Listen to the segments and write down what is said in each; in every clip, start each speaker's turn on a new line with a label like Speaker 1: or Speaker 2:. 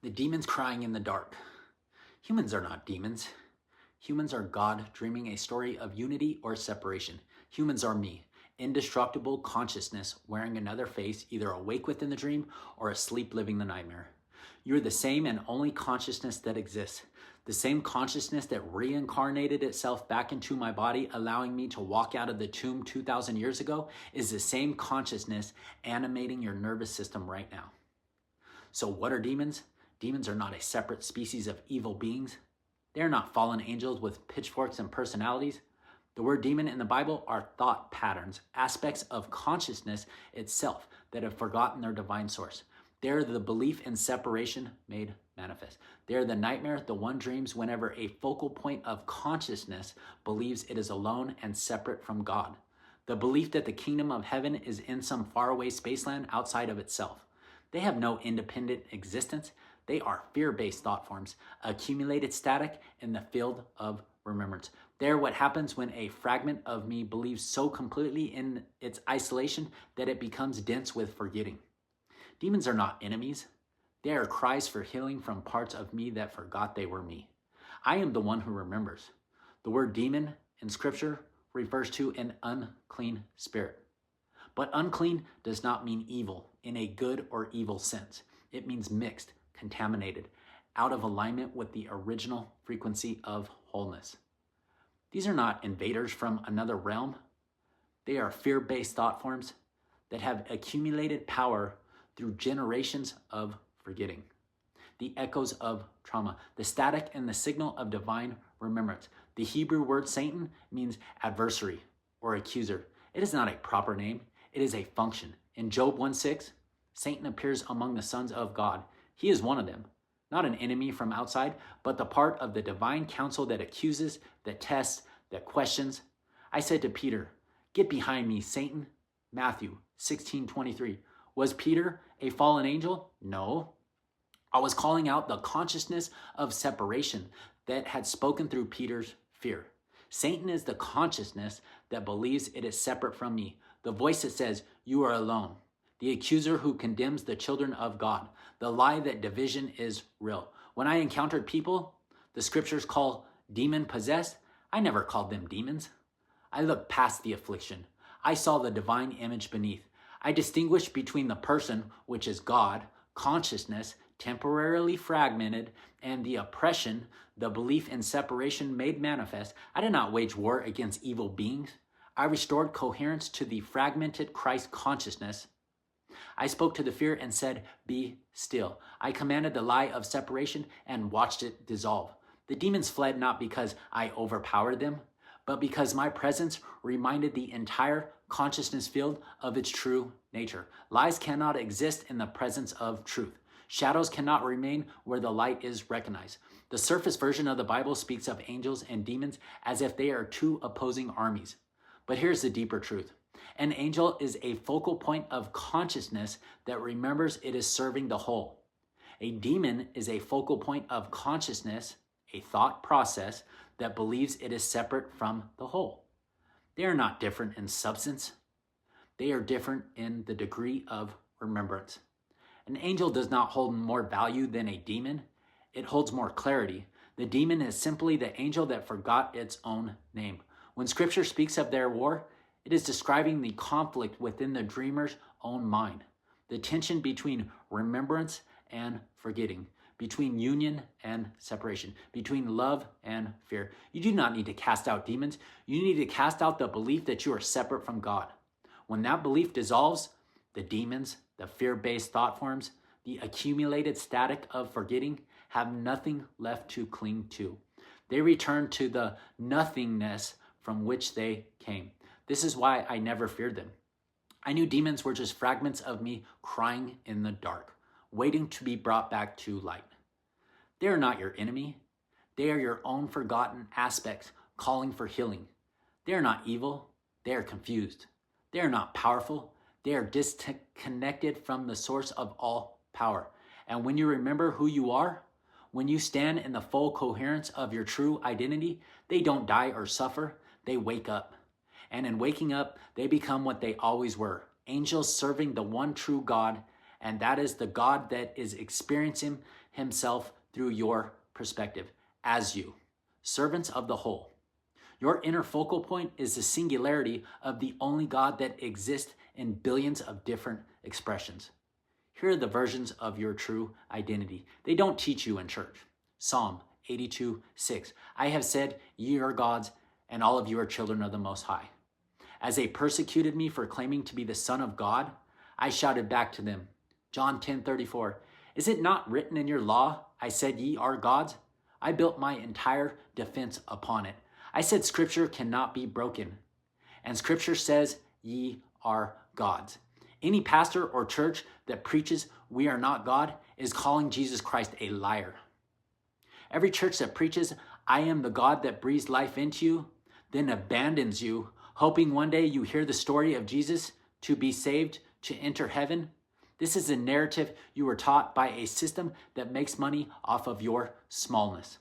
Speaker 1: The demons crying in the dark. Humans are not demons. Humans are God dreaming a story of unity or separation. Humans are me, indestructible consciousness wearing another face, either awake within the dream or asleep living the nightmare. You're the same and only consciousness that exists. The same consciousness that reincarnated itself back into my body, allowing me to walk out of the tomb 2,000 years ago, is the same consciousness animating your nervous system right now. So what are demons? Demons are not a separate species of evil beings. They are not fallen angels with pitchforks and personalities. The word demon in the Bible are thought patterns, aspects of consciousness itself that have forgotten their divine source. They're the belief in separation made manifest. They're the nightmare the one dreams whenever a focal point of consciousness believes it is alone and separate from God. The belief that the kingdom of heaven is in some faraway spaceland outside of itself. They have no independent existence. They are fear-based thought forms, accumulated static in the field of remembrance. They're what happens when a fragment of me believes so completely in its isolation that it becomes dense with forgetting. Demons are not enemies. They are cries for healing from parts of me that forgot they were me. I am the one who remembers. The word demon in Scripture refers to an unclean spirit. But unclean does not mean evil in a good or evil sense. It means mixed, contaminated, out of alignment with the original frequency of wholeness. These are not invaders from another realm. They are fear-based thought forms that have accumulated power through generations of forgetting. The echoes of trauma, the static and the signal of divine remembrance. The Hebrew word Satan means adversary or accuser. It is not a proper name. It is a function. In Job 1:6, Satan appears among the sons of God. He is one of them, not an enemy from outside, but the part of the divine counsel that accuses, that tests, that questions. I said to Peter, "Get behind me, Satan." Matthew 16:23. Was Peter a fallen angel? No. I was calling out the consciousness of separation that had spoken through Peter's fear. Satan is the consciousness that believes it is separate from me, the voice that says, "You are alone," the accuser who condemns the children of God, the lie that division is real. When I encountered people the scriptures call demon-possessed, I never called them demons. I looked past the affliction. I saw the divine image beneath. I distinguished between the person, which is God, consciousness, temporarily fragmented, and the oppression, the belief in separation made manifest. I did not wage war against evil beings. I restored coherence to the fragmented Christ consciousness. I spoke to the fear and said, "Be still." I commanded the lie of separation and watched it dissolve. The demons fled not because I overpowered them, but because my presence reminded the entire consciousness field of its true nature. Lies cannot exist in the presence of truth. Shadows cannot remain where the light is recognized. The surface version of the Bible speaks of angels and demons as if they are two opposing armies. But here's the deeper truth. An angel is a focal point of consciousness that remembers it is serving the whole. A demon is a focal point of consciousness, a thought process that believes it is separate from the whole. They are not different in substance. They are different in the degree of remembrance. An angel does not hold more value than a demon. It holds more clarity. The demon is simply the angel that forgot its own name. When Scripture speaks of their war, it is describing the conflict within the dreamer's own mind, the tension between remembrance and forgetting, between union and separation, between love and fear. You do not need to cast out demons. You need to cast out the belief that you are separate from God. When that belief dissolves, the demons, the fear-based thought forms, the accumulated static of forgetting have nothing left to cling to. They return to the nothingness from which they came. This is why I never feared them. I knew demons were just fragments of me crying in the dark, waiting to be brought back to light. They are not your enemy. They are your own forgotten aspects calling for healing. They are not evil. They are confused. They are not powerful. They are disconnected from the source of all power. And when you remember who you are, when you stand in the full coherence of your true identity, they don't die or suffer. They wake up. And in waking up, they become what they always were, angels serving the one true God And that is the God that is experiencing himself through your perspective as you, servants of the whole. Your inner focal point is the singularity of the only God that exists in billions of different expressions. Here are the versions of your true identity. They don't teach you in church. Psalm 82:6. I have said, ye are gods, and all of you are children of the Most High. As they persecuted me for claiming to be the Son of God, I shouted back to them. John 10:34. Is it not written in your law, I said ye are gods? I built my entire defense upon it. I said scripture cannot be broken. And scripture says ye are gods. Any pastor or church that preaches we are not God is calling Jesus Christ a liar. Every church that preaches I am the God that breathes life into you, then abandons you, hoping one day you hear the story of Jesus to be saved, to enter heaven. This is a narrative you were taught by a system that makes money off of your smallness.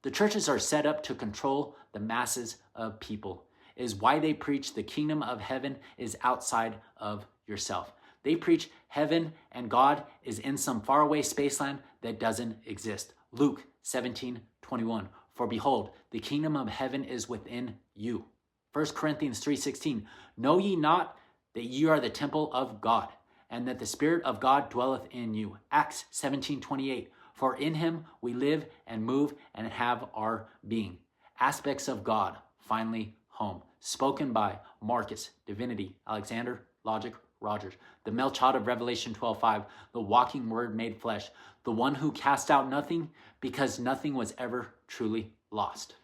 Speaker 1: The churches are set up to control the masses of people. It is why they preach the kingdom of heaven is outside of yourself. They preach heaven and God is in some faraway spaceland that doesn't exist. Luke 17:21. For behold, the kingdom of heaven is within you. 1 Corinthians 3:16. Know ye not that ye are the temple of God, and that the Spirit of God dwelleth in you. Acts 17:28. For in him we live and move and have our being. Aspects of God, finally home. Spoken by Marcus, Divinity, Alexander, Logic, Rogers. The male child of Revelation 12:5. The walking word made flesh. The one who cast out nothing because nothing was ever truly lost.